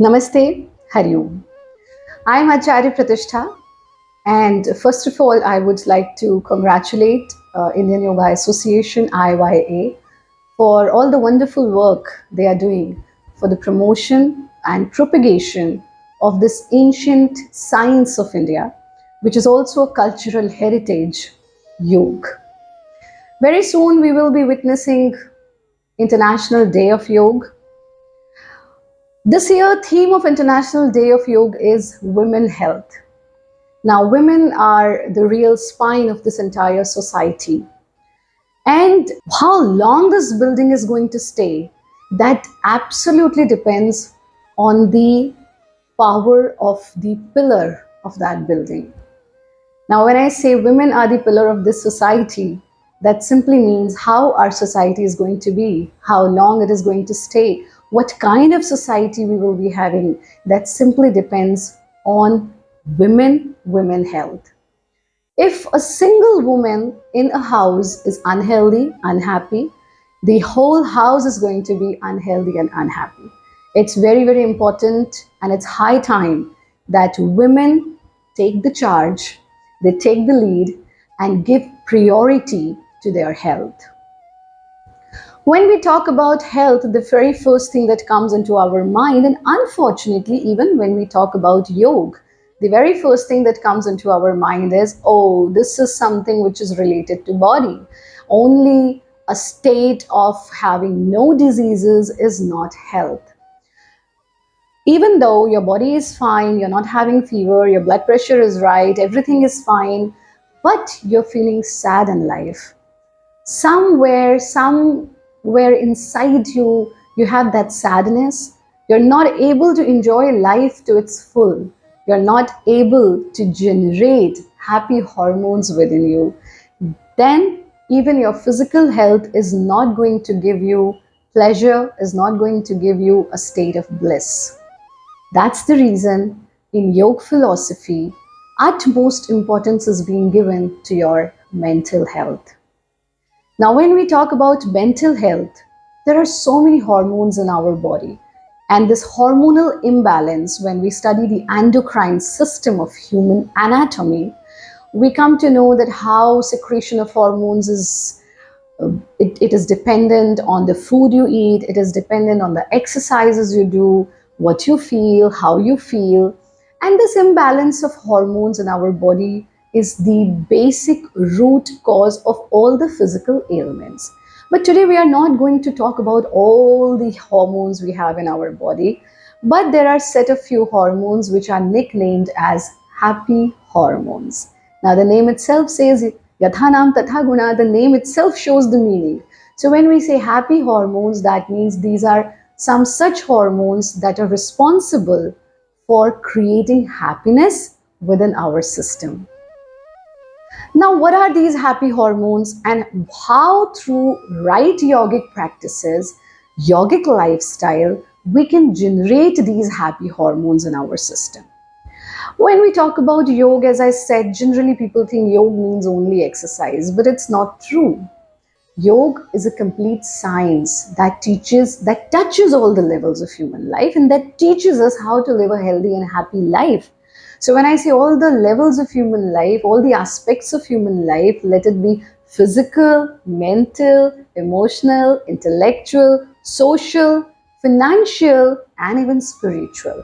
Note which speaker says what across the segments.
Speaker 1: Namaste, Hari Om. I'm Acharya Pratishtha, and first of all, I would like to congratulate Indian Yoga Association (IYA) for all the wonderful work they are doing for the promotion and propagation of this ancient science of India, which is also a cultural heritage, yoga. Very soon, we will be witnessing International Day of Yoga. This year, theme of International Day of Yoga is women health. Now, women are the real spine of this entire society. And how long this building is going to stay, that absolutely depends on the power of the pillar of that building. Now, when I say women are the pillar of this society, that simply means how our society is going to be, how long it is going to stay, what kind of society we will be having. That simply depends on women health. If a single woman in a house is unhealthy, unhappy, the whole house is going to be unhealthy and unhappy. It's very, very important, and it's high time that women take the charge, they take the lead, and give priority to their health. When we talk about health, the very first thing that comes into our mind, and unfortunately, even when we talk about yoga, the very first thing that comes into our mind is, oh, this is something which is related to body. Only a state of having no diseases is not health. Even though your body is fine, you're not having fever, your blood pressure is right, everything is fine, but you're feeling sad in life. Somewhere inside you have that sadness. You're not able to enjoy life to its full. You're not able to generate happy hormones within you. Then even your physical health is not going to give you pleasure, is not going to give you a state of bliss. That's the reason in yoga philosophy, utmost importance is being given to your mental health. Now, when we talk about mental health, there are so many hormones in our body. And this hormonal imbalance, when we study the endocrine system of human anatomy, we come to know that how secretion of hormones is it is dependent on the food you eat, it is dependent on the exercises you do, what you feel, how you feel. And this imbalance of hormones in our body is the basic root cause of all the physical ailments. But today we are not going to talk about all the hormones we have in our body, but there are set of few hormones which are nicknamed as happy hormones. Now the name itself says Yathanam Tatha Guna, the name itself shows the meaning. So when we say happy hormones, that means these are some such hormones that are responsible for creating happiness within our system. Now, what are these happy hormones, and how through right yogic practices, yogic lifestyle, we can generate these happy hormones in our system? When we talk about yoga, as I said, generally people think yoga means only exercise, but it's not true. Yoga is a complete science that touches all the levels of human life, and that teaches us how to live a healthy and happy life. So when I say all the levels of human life, all the aspects of human life, let it be physical, mental, emotional, intellectual, social, financial, and even spiritual.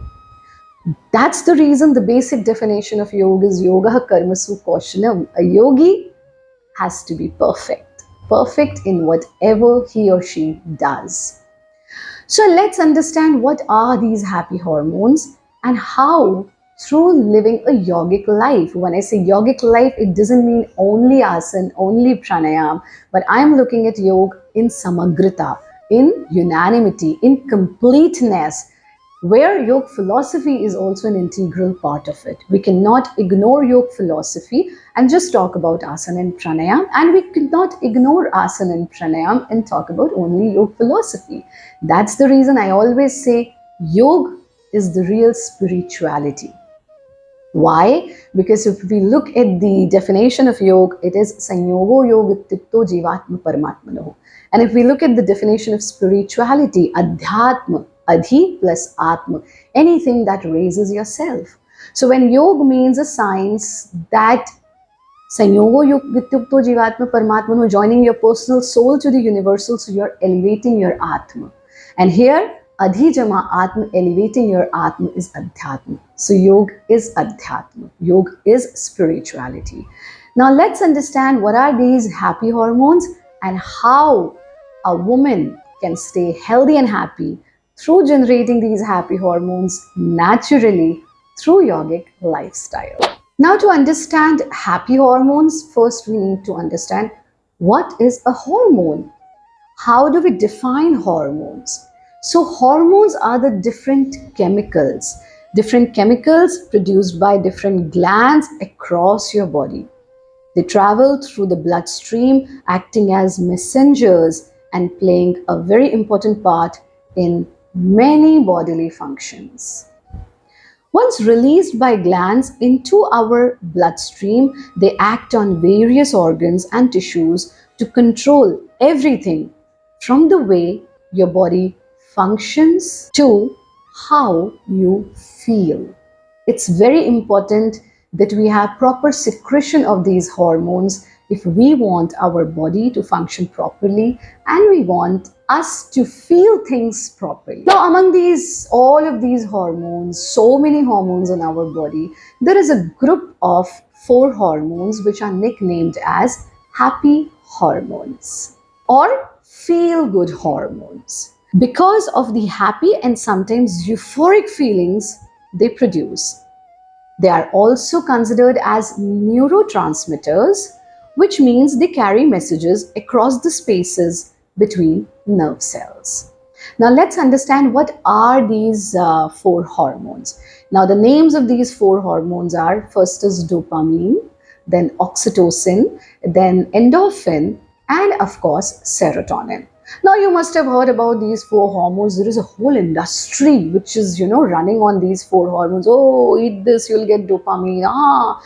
Speaker 1: That's the reason the basic definition of yoga is yoga karmasu kaushalam. A yogi has to be perfect in whatever he or she does. So let's understand what are these happy hormones and how through living a yogic life. When I say yogic life, it doesn't mean only asana, only pranayam, but I'm looking at yoga in samagrita, in unanimity, in completeness, where yoga philosophy is also an integral part of it. We cannot ignore yoga philosophy and just talk about asana and pranayam, and we cannot ignore asana and pranayam and talk about only yoga philosophy. That's the reason I always say yoga is the real spirituality. Why? Because if we look at the definition of yoga, it is sanyogo yoga titto jivatma paramatmanoh. And if we look at the definition of spirituality, adhyatma, Adhi plus Atma, anything that raises yourself. So when yoga means a science that Sanyogo Yuktukto Jivatma Paramatma, joining your personal soul to the universal, so you're elevating your Atma. And here, Adhijama Atma, elevating your Atma is Adhyatma. So yoga is Adhyatma. Yoga is spirituality. Now let's understand what are these happy hormones and how a woman can stay healthy and happy through generating these happy hormones naturally through yogic lifestyle. Now, to understand happy hormones, first we need to understand what is a hormone. How do we define hormones? So, hormones are the different chemicals produced by different glands across your body. They travel through the bloodstream, acting as messengers and playing a very important part in many bodily functions. Once released by glands into our bloodstream, they act on various organs and tissues to control everything from the way your body functions to how you feel. It's very important that we have proper secretion of these hormones if we want our body to function properly and we want us to feel things properly. Now, among all of these hormones, so many hormones in our body, there is a group of 4 hormones which are nicknamed as happy hormones or feel good hormones because of the happy and sometimes euphoric feelings they produce. They are also considered as neurotransmitters, which means they carry messages across the spaces between nerve cells. Now let's understand what are these 4 hormones. Now the names of these 4 hormones are, first is dopamine, then oxytocin, then endorphin, and of course serotonin. Now you must have heard about these 4 hormones. There is a whole industry which is, running on these 4 hormones. Oh, eat this, you'll get dopamine.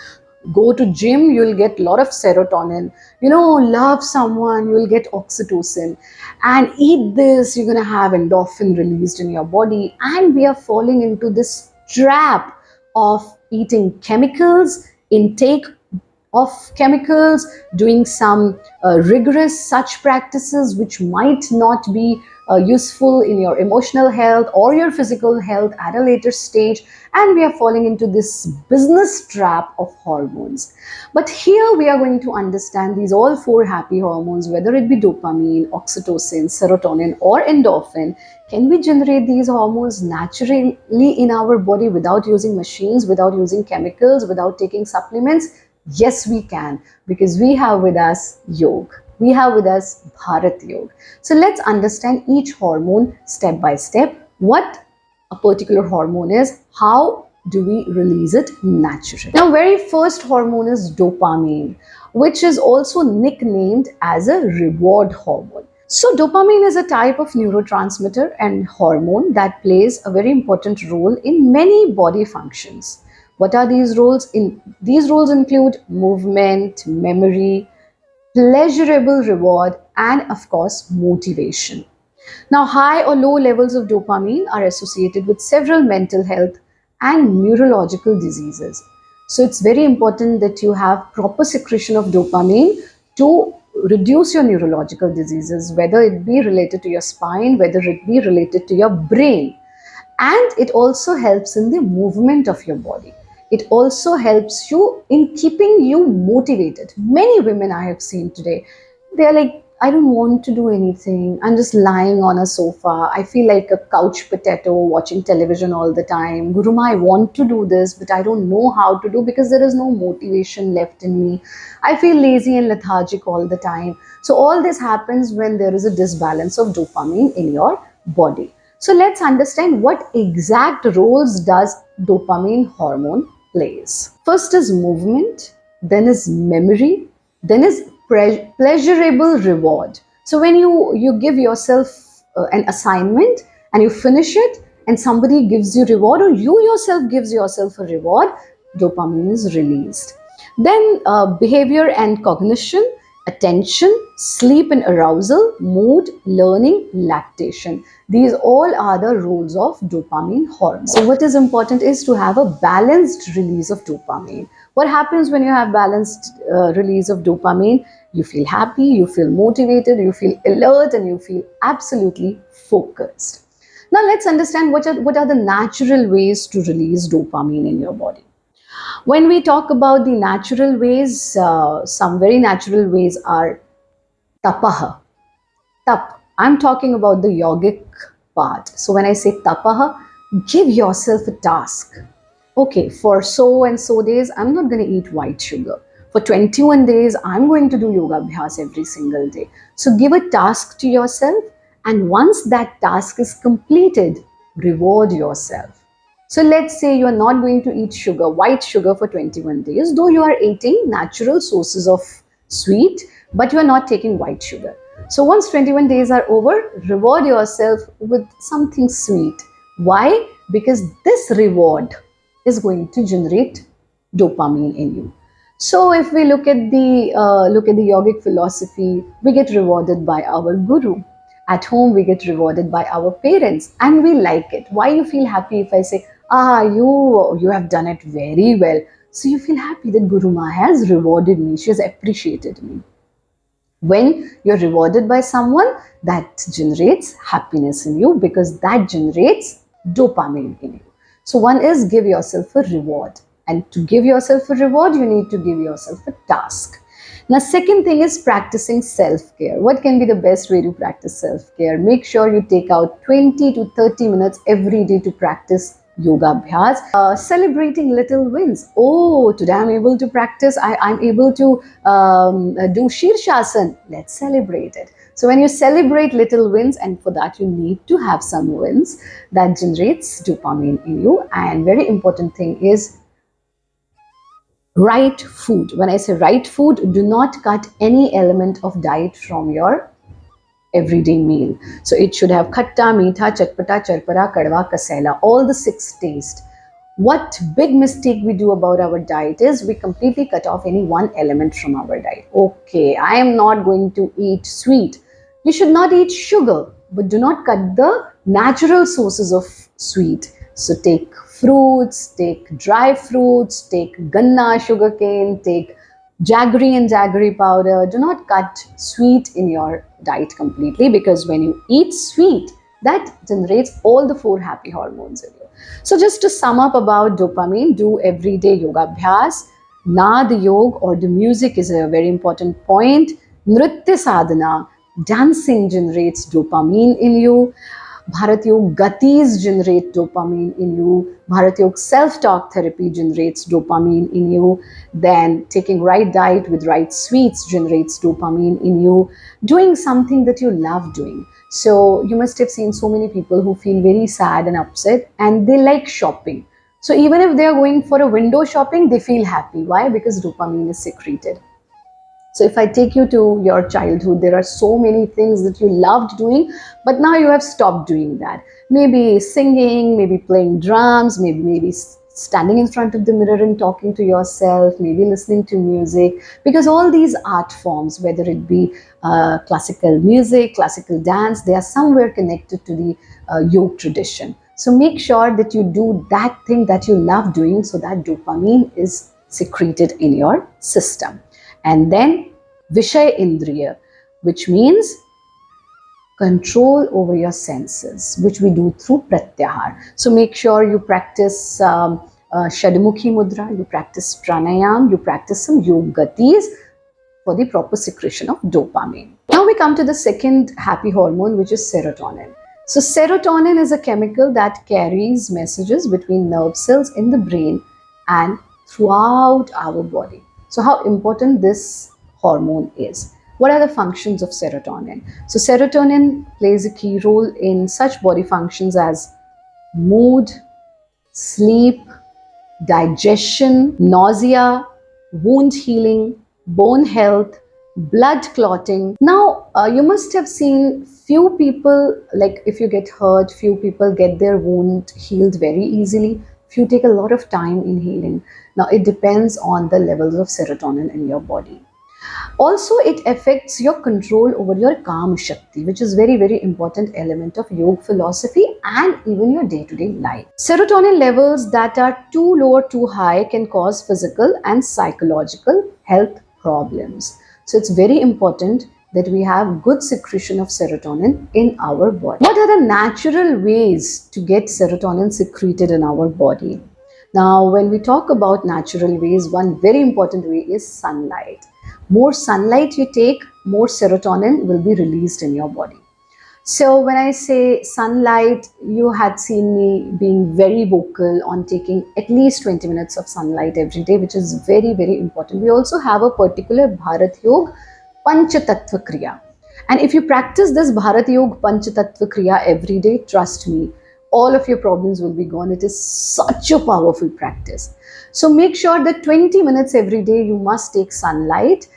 Speaker 1: Go to gym, you'll get a lot of serotonin. Love someone, you'll get oxytocin. And eat this, you're going to have endorphin released in your body. And we are falling into this trap of eating chemicals, intake of chemicals, doing some rigorous such practices which might not be useful in your emotional health or your physical health at a later stage, and we are falling into this business trap of hormones. But here we are going to understand these all 4 happy hormones, whether it be dopamine, oxytocin, serotonin or endorphin. Can we generate these hormones naturally in our body without using machines, without using chemicals, without taking supplements? Yes, we can, because we have with us yoga. We have with us Bharat Yoga. So let's understand each hormone step by step. What a particular hormone is, how do we release it naturally? Now, very first hormone is dopamine, which is also nicknamed as a reward hormone. So dopamine is a type of neurotransmitter and hormone that plays a very important role in many body functions. What are these roles? These roles include movement, memory, pleasurable reward, and of course motivation. Now, high or low levels of dopamine are associated with several mental health and neurological diseases. So it's very important that you have proper secretion of dopamine to reduce your neurological diseases, whether it be related to your spine, whether it be related to your brain. And it also helps in the movement of your body. It also helps you in keeping you motivated. Many women I have seen today, they are like, I don't want to do anything. I'm just lying on a sofa. I feel like a couch potato watching television all the time. Guruma, I want to do this, but I don't know how to do because there is no motivation left in me. I feel lazy and lethargic all the time. So all this happens when there is a disbalance of dopamine in your body. So let's understand what exact roles does dopamine hormone plays. First is movement, then is memory, then is pleasurable reward. So when you give yourself an assignment and you finish it and somebody gives you reward or you yourself gives yourself a reward, dopamine is released. Then behavior and cognition, attention, sleep and arousal, mood, learning, lactation. These all are the roles of dopamine hormone. So what is important is to have a balanced release of dopamine. What happens when you have balanced release of dopamine? You feel happy, you feel motivated, you feel alert, and you feel absolutely focused. Now let's understand what are the natural ways to release dopamine in your body. When we talk about the natural ways, some very natural ways are tapaha. Tap. I'm talking about the yogic part. So when I say tapaha, give yourself a task. Okay, for so and so days, I'm not going to eat white sugar. For 21 days, I'm going to do yoga abhyas every single day. So give a task to yourself, and once that task is completed, reward yourself. So let's say you are not going to eat sugar, white sugar for 21 days, though you are eating natural sources of sweet, but you are not taking white sugar. So once 21 days are over, reward yourself with something sweet. Why? Because this reward is going to generate dopamine in you. So if we look at the yogic philosophy, we get rewarded by our guru. At home, we get rewarded by our parents, and we like it. Why you feel happy if I say, you have done it very well. So you feel happy that Guru Ma has rewarded me. She has appreciated me. When you're rewarded by someone, that generates happiness in you because that generates dopamine in you. So one is give yourself a reward. And to give yourself a reward, you need to give yourself a task. Now, second thing is practicing self-care. What can be the best way to practice self-care? Make sure you take out 20 to 30 minutes every day to practice yoga abhyas. Celebrating little wins. Oh, today I'm able to practice, I'm able to do Shirshasana. Let's celebrate it. So when you celebrate little wins, and for that you need to have some wins, that generates dopamine in you. And very important thing is right food. When I say right food, do not cut any element of diet from your everyday meal. So it should have khatta, meetha, chatpata, charpara, kadwa, kasela, all the six tastes. What big mistake we do about our diet is we completely cut off any one element from our diet. Okay, I am not going to eat sweet. You should not eat sugar, but do not cut the natural sources of sweet. So take fruits, take dry fruits, take ganna, sugarcane, take jaggery and jaggery powder. Do not cut sweet in your diet completely, because when you eat sweet, that generates all the four happy hormones in you. So just to sum up about dopamine, do everyday yoga abhyas. Nad yoga or the music is a very important point. Nritya sadhana, dancing generates dopamine in you. Bharat Yoga Gatis generate dopamine in you. Bharat Yoga self-talk therapy generates dopamine in you. Then taking right diet with right sweets generates dopamine in you. Doing something that you love doing. So you must have seen so many people who feel very sad and upset and they like shopping. So even if they are going for a window shopping, they feel happy. Why? Because dopamine is secreted. So if I take you to your childhood, there are so many things that you loved doing, but now you have stopped doing that. Maybe singing, maybe playing drums, maybe standing in front of the mirror and talking to yourself, maybe listening to music, because all these art forms, whether it be classical music, classical dance, they are somewhere connected to the yoga tradition. So make sure that you do that thing that you love doing so that dopamine is secreted in your system. And then Vishay Indriya, which means control over your senses, which we do through Pratyahar. So make sure you practice Shadmukhi Mudra, you practice Pranayam, you practice some Yoga Gatis for the proper secretion of dopamine. Now we come to the second happy hormone, which is serotonin. So serotonin is a chemical that carries messages between nerve cells in the brain and throughout our body. So how important this hormone is. What are the functions of serotonin? So serotonin plays a key role in such body functions as mood, sleep, digestion, nausea, wound healing, bone health, blood clotting. Now, you must have seen few people, like if you get hurt, few people get their wound healed very easily. Few take a lot of time in healing. Now, it depends on the levels of serotonin in your body. Also, it affects your control over your Kam Shakti, which is very, very important element of yoga philosophy and even your day-to-day life. Serotonin levels that are too low or too high can cause physical and psychological health problems. So it's very important that we have good secretion of serotonin in our body. What are the natural ways to get serotonin secreted in our body? Now, when we talk about natural ways, one very important way is sunlight. More sunlight you take, more serotonin will be released in your body. So when I say sunlight, you had seen me being very vocal on taking at least 20 minutes of sunlight every day, which is very, very important. We also have a particular Bharat Yoga Panchatattva Kriya. And if you practice this Bharat Yoga Panchatattva Kriya every day, trust me, all of your problems will be gone. It is such a powerful practice. So make sure that 20 minutes every day you must take sunlight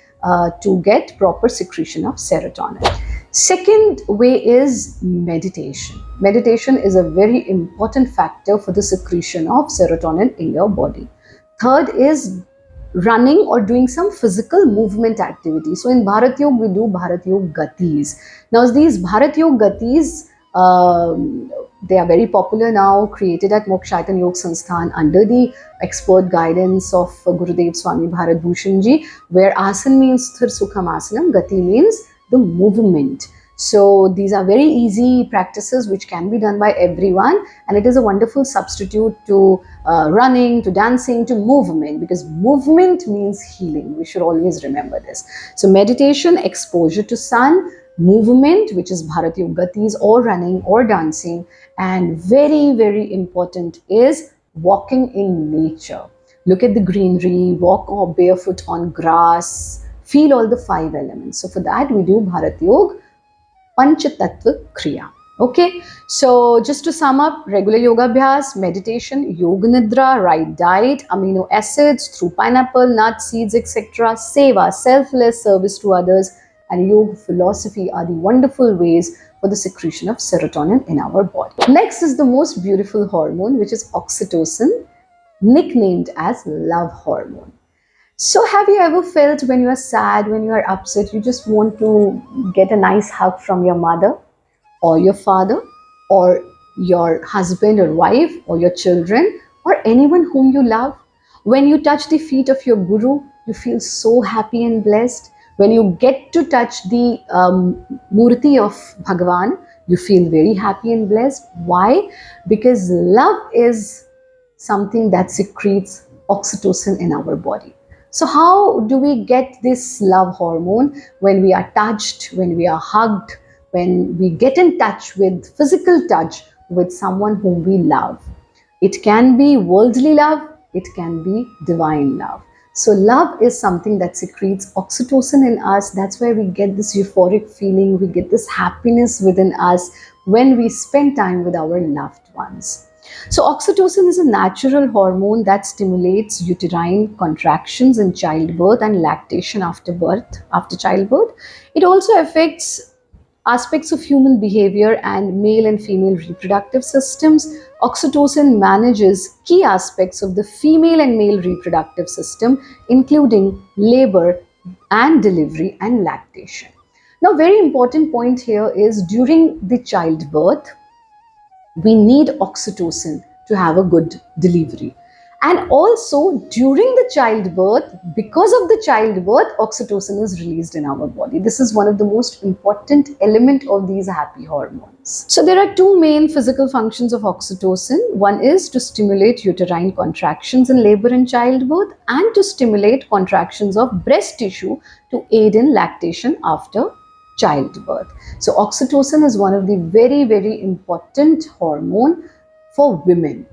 Speaker 1: to get proper secretion of serotonin. Second way is meditation. Meditation is a very important factor for the secretion of serotonin in your body. Third is running or doing some physical movement activity. So in Bharat Yoga, we do Bharat Yoga Gatis. Now these Bharat Yoga Gatis, they are very popular now, created at Mokshaitan Yoga Sansthan under the expert guidance of Gurudev Swami Bharat Bhushan Ji, where asan means Sthir Sukham Asanam, Gati means the movement. So these are very easy practices which can be done by everyone, and it is a wonderful substitute to running, to dancing, to movement, because movement means healing. We should always remember this. So meditation, exposure to sun, movement, which is Bharat Yoga Gatis, or running or dancing, and very, very important is walking in nature. Look at the greenery, walk or barefoot on grass, feel all the 5 elements. So for that we do Bharat Yoga Panchatattva Kriya. Okay, so just to sum up, regular yoga abhyas, meditation, yoga nidra, right diet, amino acids through pineapple, nuts, seeds, etc., seva, selfless service to others, and yoga philosophy are the wonderful ways for the secretion of serotonin in our body. Next is the most beautiful hormone, which is oxytocin, nicknamed as love hormone. So have you ever felt when you are sad, when you are upset, you just want to get a nice hug from your mother or your father or your husband or wife or your children or anyone whom you love? When you touch the feet of your guru, you feel so happy and blessed. When you get to touch the murti of Bhagavan, you feel very happy and blessed. Why? Because love is something that secretes oxytocin in our body. So how do we get this love hormone? When we are touched, when we are hugged, when we get in touch with physical touch with someone whom we love. It can be worldly love, it can be divine love. So love is something that secretes oxytocin in us. That's why we get this euphoric feeling, we get this happiness within us when we spend time with our loved ones. So oxytocin is a natural hormone that stimulates uterine contractions in childbirth and lactation after birth, after childbirth. It also affects aspects of human behavior and male and female reproductive systems. Oxytocin manages key aspects of the female and male reproductive system, including labor and delivery and lactation. Now, very important point here is during the childbirth, we need oxytocin to have a good delivery. And also during the childbirth, because of the childbirth, oxytocin is released in our body. This is one of the most important element of these happy hormones. So there are 2 main physical functions of oxytocin. One is to stimulate uterine contractions in labor and childbirth, and to stimulate contractions of breast tissue to aid in lactation after childbirth. So oxytocin is one of the very, very important hormone for women.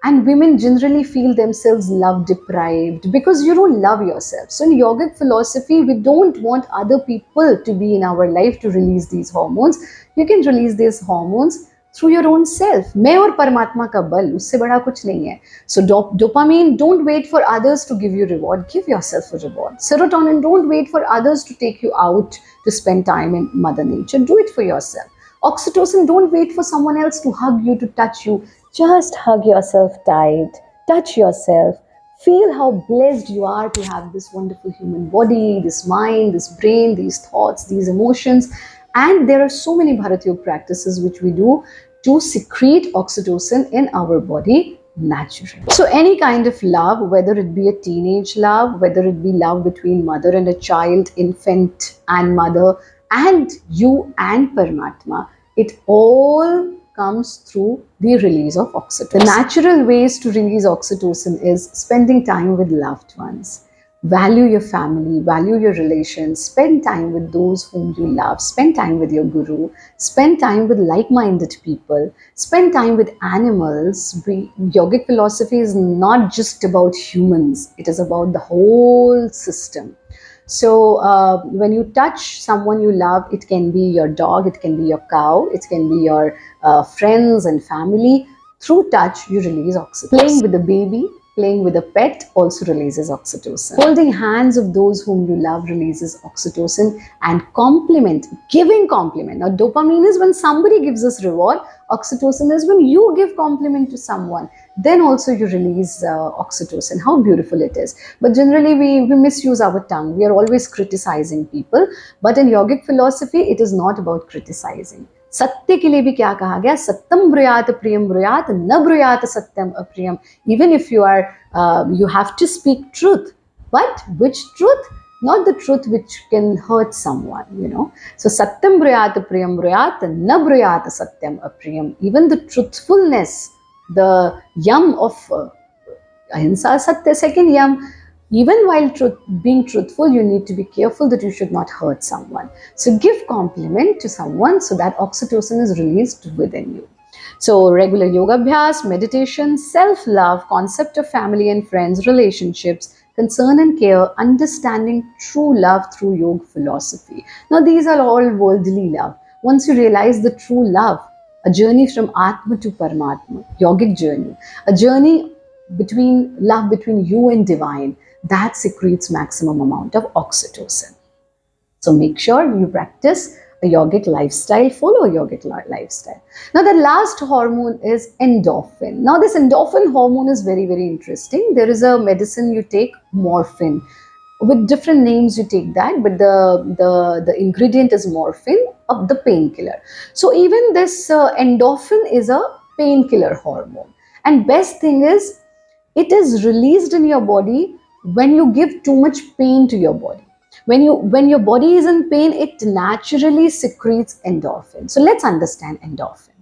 Speaker 1: And women generally feel themselves love deprived because you don't love yourself. So in yogic philosophy, we don't want other people to be in our life to release these hormones. You can release these hormones through your own self. मैं और परमात्मा का बल, उससे बड़ा कुछ नहीं है. So dopamine, don't wait for others to give you reward. Give yourself a reward. Serotonin, don't wait for others to take you out to spend time in Mother Nature. Do it for yourself. Oxytocin, don't wait for someone else to hug you, to touch you. Just hug yourself tight, touch yourself, Feel how blessed you are to have this wonderful human body, this mind, this brain, these thoughts, these emotions. And there are so many Bharat Yoga practices which we do to secrete oxytocin in our body naturally. So any kind of love, whether it be a teenage love, whether it be love between mother and a child, infant and mother, and you and Paramatma, it all comes through the release of oxytocin. The natural ways to release oxytocin is spending time with loved ones. Value your family, value your relations, spend time with those whom you love, spend time with your guru, spend time with like-minded people, spend time with animals. Yogic philosophy is not just about humans, it is about the whole system. So when you touch someone you love, it can be your dog, it can be your cow, it can be your friends and family. Through touch, you release oxytocin. Playing with a baby, playing with a pet also releases oxytocin. Holding hands of those whom you love releases oxytocin. And compliment, giving compliment. Now, dopamine is when somebody gives us reward. Oxytocin is when you give compliment to someone. Then also you release oxytocin. How beautiful it is. But generally we misuse our tongue. We are always criticizing people. But in yogic philosophy, it is not about criticizing. सत्य के लिए भी क्या कहा गया? सत्यम ब्रूयात प्रियम ब्रूयात न ब्रूयात सत्यम अप्रियम. Even if you have to speak truth, but which truth? Not the truth which can hurt someone, So satyam bruyat priyam bruyat na bruyat satyam apriyam. Even the truthfulness, the yam of ahimsa satya, second yam. Even while being truthful, you need to be careful that you should not hurt someone. So give compliment to someone so that oxytocin is released within you. So regular yoga abhyas, meditation, self-love, concept of family and friends, relationships, concern and care, understanding true love through yoga philosophy. Now these are all worldly love. Once you realize the true love, a journey from Atma to Paramatma, yogic journey, a journey between love between you and divine, that secretes maximum amount of oxytocin. So make sure you practice a yogic lifestyle, follow a yogic lifestyle. Now the last hormone is endorphin. Now this endorphin hormone is very, very interesting. There is a medicine you take, morphine. With different names you take that, but the ingredient is morphine, of the painkiller. So even this endorphin is a painkiller hormone. And best thing is, it is released in your body when you give too much pain to your body. When your body is in pain, it naturally secretes endorphin. So let's understand endorphin.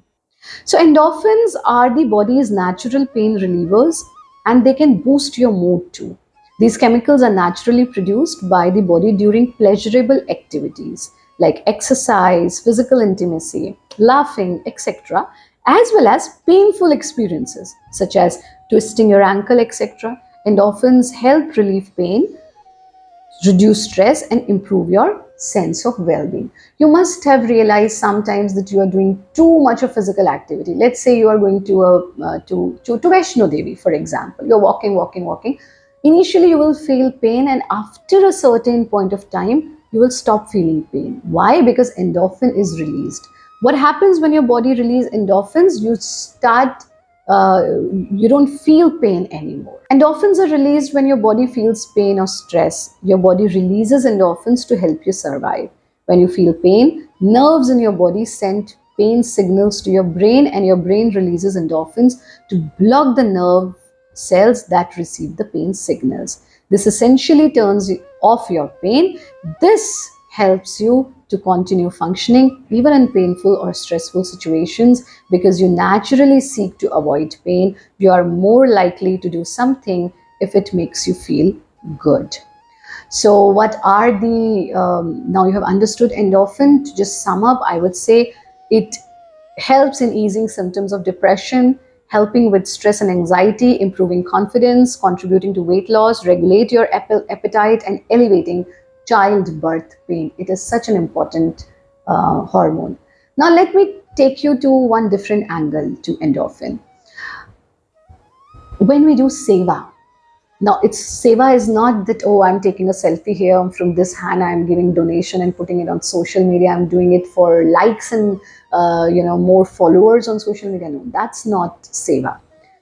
Speaker 1: So endorphins are the body's natural pain relievers, and they can boost your mood too. These chemicals are naturally produced by the body during pleasurable activities like exercise, physical intimacy, laughing, etc., as well as painful experiences such as twisting your ankle, etc. Endorphins help relieve pain, reduce stress, and improve your sense of well-being. You must have realized sometimes that you are doing too much of physical activity. Let's say you are going to Vaishno Devi, for example. You're walking. Initially, you will feel pain, and after a certain point of time, you will stop feeling pain. Why? Because endorphin is released. What happens when your body releases endorphins? You don't feel pain anymore. Endorphins are released when your body feels pain or stress. Your body releases endorphins to help you survive. When you feel pain, nerves in your body send pain signals to your brain, and your brain releases endorphins to block the nerve cells that receive the pain signals. This essentially turns off your pain. This helps you to continue functioning even in painful or stressful situations, because you naturally seek to avoid pain. You are more likely to do something if it makes you feel good. So what are now you have understood endorphin. To just sum up, I would say it helps in easing symptoms of depression, helping with stress and anxiety, improving confidence, contributing to weight loss, regulate your appetite, and elevating childbirth pain. It is such an important hormone. Now let me take you to one different angle to endorphin. When we do seva, now seva is not that, oh, I'm taking a selfie here from this hand, I'm giving donation and putting it on social media, I'm doing it for likes and more followers on social media. No, that's not seva.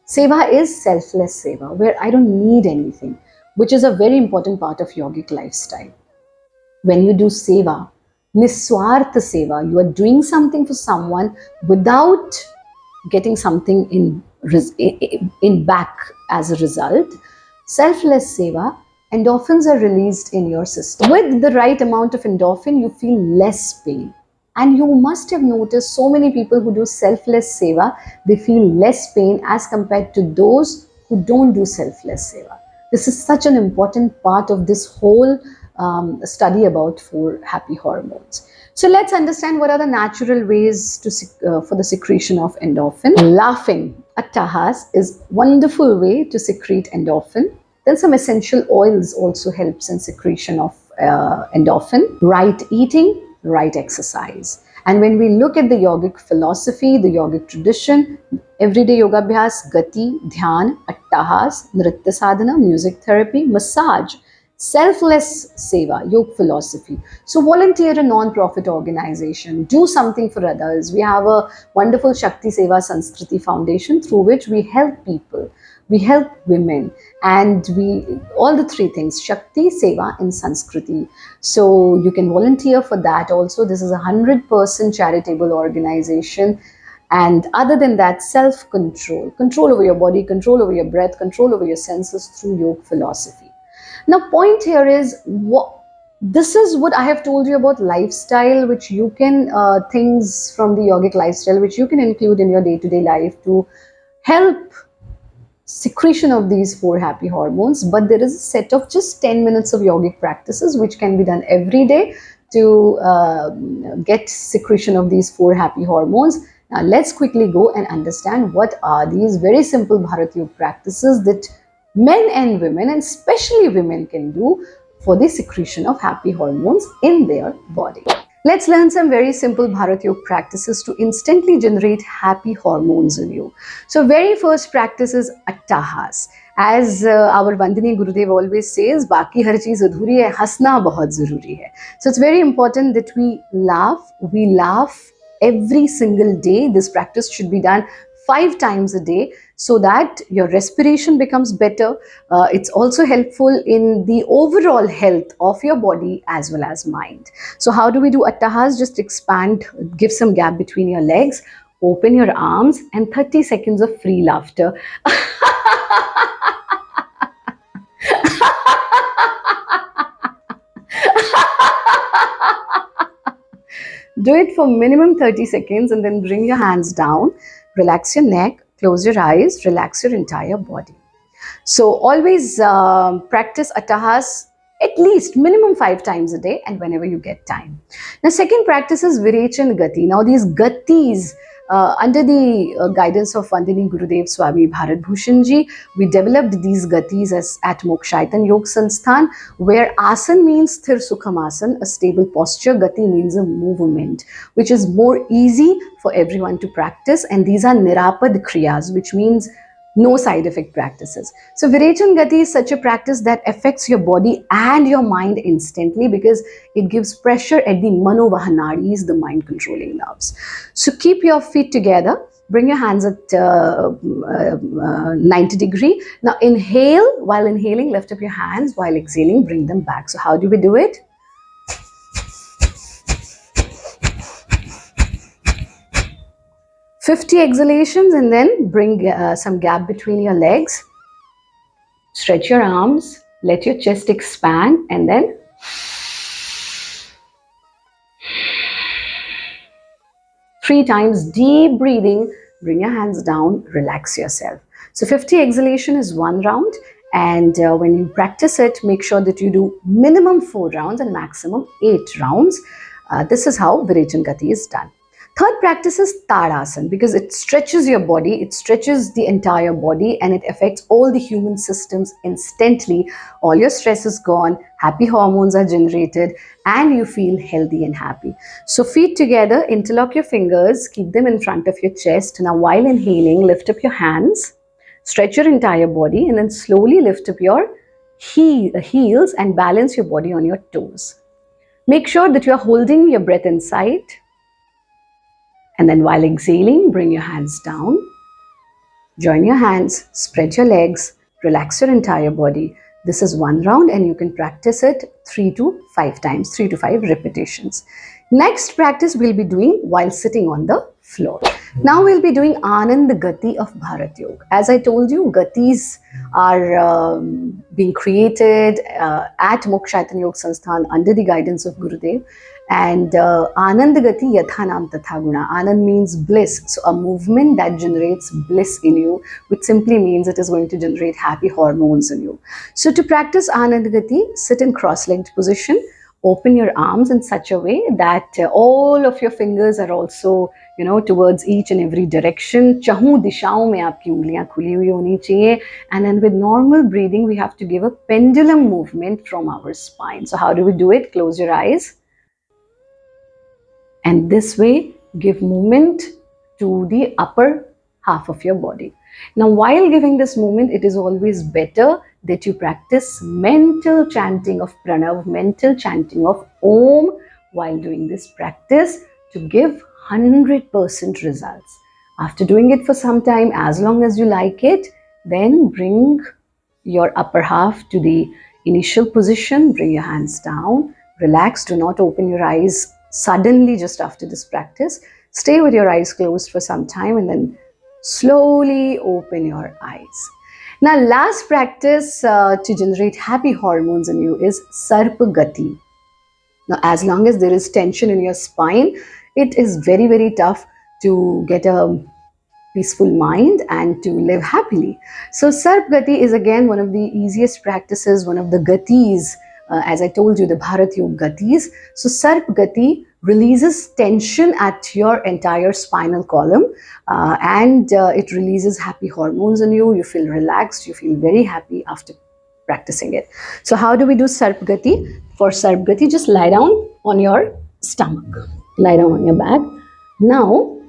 Speaker 1: Seva is selfless seva, where I don't need anything, which is a very important part of yogic lifestyle. When you do seva, niswartha seva, you are doing something for someone without getting something in back as a result. Selfless seva, endorphins are released in your system. With the right amount of endorphin, you feel less pain. And you must have noticed so many people who do selfless seva, they feel less pain as compared to those who don't do selfless seva. This is such an important part of this whole study about four happy hormones. So let's understand what are the natural ways for the secretion of endorphin. Laughing, attahas, is wonderful way to secrete endorphin. Then some essential oils also helps in secretion of endorphin. Right eating, right exercise. And when we look at the yogic philosophy, the yogic tradition, everyday yoga abhyas, gati, dhyan, attahas, nritya sadhana, music therapy, massage, selfless seva, yoga philosophy. So volunteer a non-profit organization, do something for others. We have a wonderful Shakti Seva Sanskriti Foundation through which we help people, we help women, and we all the three things, Shakti, Seva, and Sanskriti. So you can volunteer for that also. This is a 100% charitable organization. And other than that, self-control, control over your body, control over your breath, control over your senses through yoga philosophy. Now, point here is, this is what I have told you about lifestyle, which you can, things from the yogic lifestyle, which you can include in your day-to-day life to help secretion of these four happy hormones. But there is a set of just 10 minutes of yogic practices which can be done every day to get secretion of these four happy hormones. Now let's quickly go and understand what are these very simple Bharat Yoga practices that men and women, and especially women, can do for the secretion of happy hormones in their body. Let's learn some very simple Bharat Yoga practices to instantly generate happy hormones in you. So very first practice is attahas. As our Vandini Gurudev always says, Baki har cheez adhuri hai, hasna bahut zaruri hai. So it's very important that we laugh every single day. This practice should be done 5 times a day so that your respiration becomes better. It's also helpful in the overall health of your body as well as mind. So how do we do attahas? Just expand, give some gap between your legs, open your arms, and 30 seconds of free laughter. Do it for minimum 30 seconds and then bring your hands down, relax your neck, close your eyes, relax your entire body. So always practice attahas at least minimum 5 times a day and whenever you get time. Now second practice is Virechan Gati. Now these Gatis, under the guidance of Vandini Gurudev Swami Bharat Bhushanji, we developed these Gatis at Mokshaitan Yog Sansthan, where Asan means Sthir Sukham Asan, a stable posture. Gati means a movement, which is more easy for everyone to practice. And these are Nirapad Kriyas, which means no side effect practices. So Virechan Gati is such a practice that affects your body and your mind instantly because it gives pressure at the Manovahanadis, the mind controlling nerves. So keep your feet together, bring your hands at 90 degree. Now inhale, while inhaling lift up your hands, while exhaling bring them back. So how do we do it? "50 exhalations and then bring some gap between your legs. Stretch your arms, let your chest expand and then three times deep breathing, bring your hands down, relax yourself. So 50 exhalation is one round, and when you practice it, make sure that you do minimum 4 rounds and maximum 8 rounds. This is how Virechan Gati is done. Third practice is Tadasana because it stretches your body, it stretches the entire body and it affects all the human systems instantly. All your stress is gone, happy hormones are generated and you feel healthy and happy. So feet together, interlock your fingers, keep them in front of your chest. Now while inhaling, lift up your hands, stretch your entire body and then slowly lift up your heels and balance your body on your toes. Make sure that you are holding your breath inside. And then while exhaling, bring your hands down. Join your hands, spread your legs, relax your entire body. This is one round and you can practice it 3 to 5 times, 3 to 5 repetitions. Next practice we'll be doing while sitting on the floor. Now we'll be doing Anand Gati of Bharat Yoga. As I told you, Gatis are being created at Mokshaitan Yoga Sansthan under the guidance of Gurudev. And Anand Gati Yatha Nam Tatha Guna. Anand means bliss. So a movement that generates bliss in you, which simply means it is going to generate happy hormones in you. So to practice Anand Gati, sit in cross-legged position. Open your arms in such a way that all of your fingers are also, towards each and every direction. Chahun dishaon mein aapki ungliyan khuli hui honi chahiye. And then with normal breathing, we have to give a pendulum movement from our spine. So how do we do it? Close your eyes. And this way, give movement to the upper half of your body. Now, while giving this movement, it is always better that you practice mental chanting of pranav, mental chanting of om while doing this practice to give 100% results. After doing it for some time, as long as you like it, then bring your upper half to the initial position, bring your hands down, relax, do not open your eyes suddenly just after this practice. Stay with your eyes closed for some time and then slowly open your eyes. Now, last practice to generate happy hormones in you is Sarp Gati. Now, as long as there is tension in your spine, it is very, very tough to get a peaceful mind and to live happily. So Sarp Gati is again one of the easiest practices, one of the Gatis, as I told you, the Bharat Yoga Gatis. So Sarp Gati releases tension at your entire spinal column and it releases happy hormones in you. You feel relaxed, you feel very happy after practicing it. So how do we do Sarp Gati? For Sarp Gati, just lie down on your stomach, lie down on your back. Now,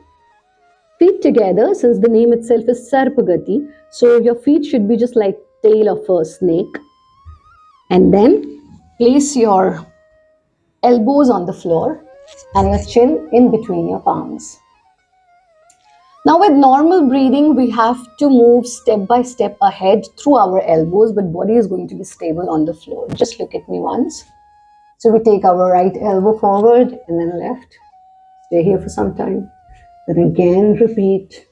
Speaker 1: feet together, since the name itself is Sarp Gati, so your feet should be just like tail of a snake. And then place your elbows on the floor and your chin in between your palms. Now with normal breathing, we have to move step by step ahead through our elbows, but body is going to be stable on the floor. Just look at me once. So we take our right elbow forward and then left. Stay here for some time. Then again repeat.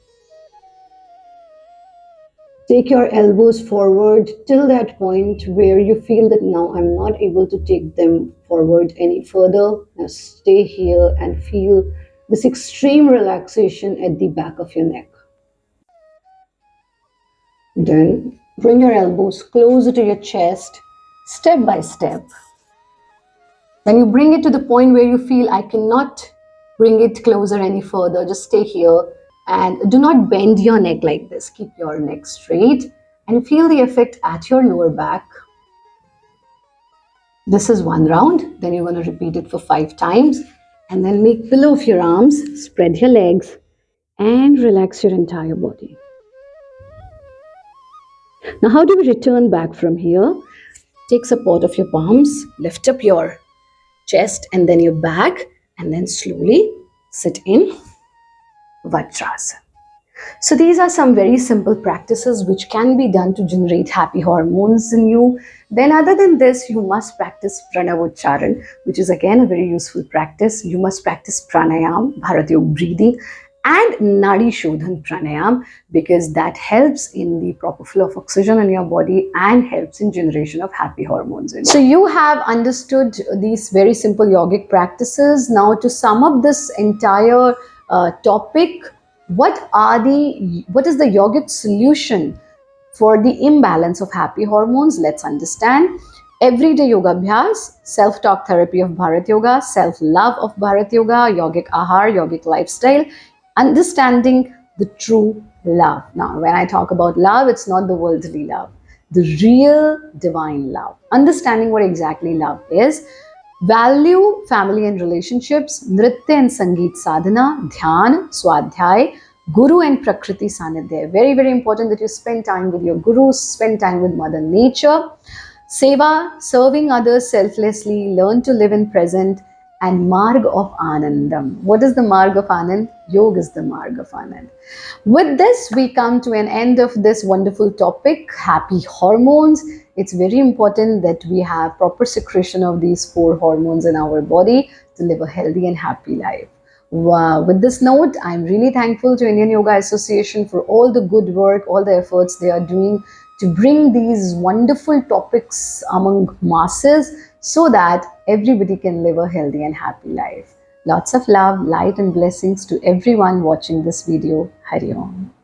Speaker 1: Take your elbows forward till that point where you feel that now I'm not able to take them forward any further. Now stay here and feel this extreme relaxation at the back of your neck. Then bring your elbows closer to your chest, step by step. When you bring it to the point where you feel I cannot bring it closer any further, just stay here. And do not bend your neck like this. Keep your neck straight and feel the effect at your lower back. This is one round. Then you're going to repeat it for 5 times. And then make pillow of your arms, spread your legs, and relax your entire body. Now, how do we return back from here? Take support of your palms, lift up your chest and then your back, and then slowly sit in Vajrasana. So these are some very simple practices which can be done to generate happy hormones in you. Then other than this, you must practice Pranavocharan, which is again a very useful practice. You must practice Pranayam, Bharat Yoga breathing, and Nadi Shodhan Pranayam, because that helps in the proper flow of oxygen in your body and helps in generation of happy hormones in you. So you have understood these very simple yogic practices. Now to sum up this entire topic, what is the yogic solution for the imbalance of happy hormones? Let's understand. Everyday yoga abhyas, self-talk therapy of Bharat Yoga, self-love of Bharat Yoga, yogic ahar, yogic lifestyle, understanding the true love. Now, when I talk about love, it's not the worldly love, the real divine love. Understanding what exactly love is. Value family and relationships, nritya and sangeet sadhana, dhyan, swadhyay, guru and prakriti sanidhya. Very, very important that you spend time with your guru, spend time with Mother Nature. Seva, serving others selflessly, learn to live in present, and Marg of Anandam. What is the Marg of Anand? Yoga is the Marg of Anand. With this, we come to an end of this wonderful topic, happy hormones. It's very important that we have proper secretion of these four hormones in our body to live a healthy and happy life. Wow. With this note, I'm really thankful to Indian Yoga Association for all the good work, all the efforts they are doing to bring these wonderful topics among masses so that everybody can live a healthy and happy life. Lots of love, light and blessings to everyone watching this video. Hari Om.